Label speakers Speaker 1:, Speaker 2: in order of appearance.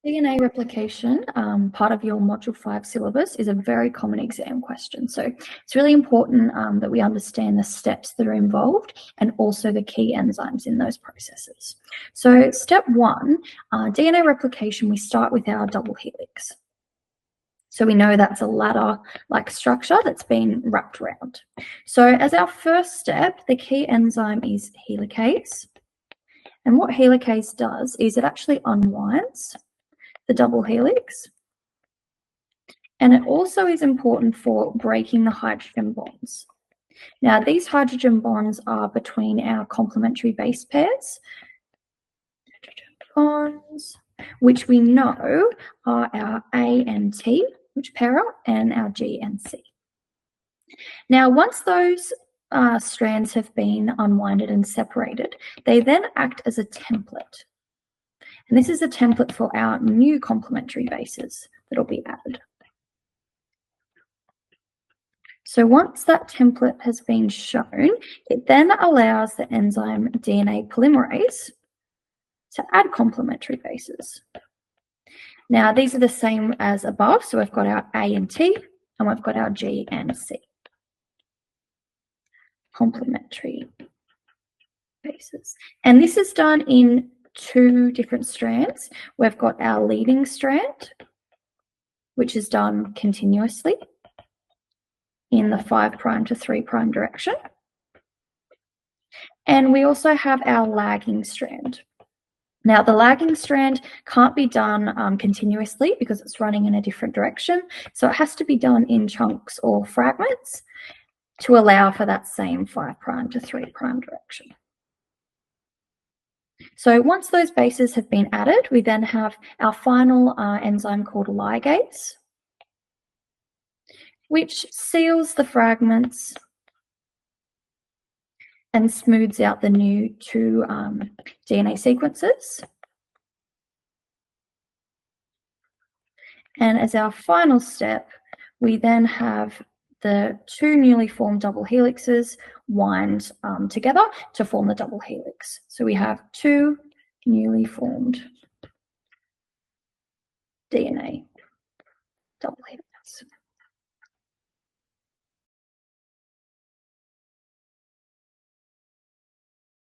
Speaker 1: DNA replication, part of your Module 5 syllabus, is a very common exam question. So it's really important that we understand the steps that are involved and also the key enzymes in those processes. So step 1, DNA replication, we start with our double helix. So we know that's a ladder-like structure that's been wrapped around. So as our first step, the key enzyme is helicase. And what helicase does is it actually unwinds the double helix, and it also is important for breaking the hydrogen bonds. Now, these hydrogen bonds are between our complementary base pairs, hydrogen bonds, which we know are our A and T, which pair up, and our G and C. Now, once those strands have been unwinded and separated, they then act as a template. And this is a template for our new complementary bases that will be added. So once that template has been shown, it then allows the enzyme DNA polymerase to add complementary bases. Now, these are the same as above. So we've got our A and T, and we've got our G and C. Complementary bases. And this is done in 2 different strands. We've got our leading strand, which is done continuously in the 5' to 3' direction. And we also have our lagging strand. Now, the lagging strand can't be done continuously because it's running in a different direction. So it has to be done in chunks or fragments to allow for that same 5' to 3' direction. So once those bases have been added, we then have our final enzyme called ligase, which seals the fragments and smooths out the new 2 DNA sequences. And as our final step, we then have the 2 newly formed double helixes wind together to form the double helix. So we have 2 newly formed DNA double helixes.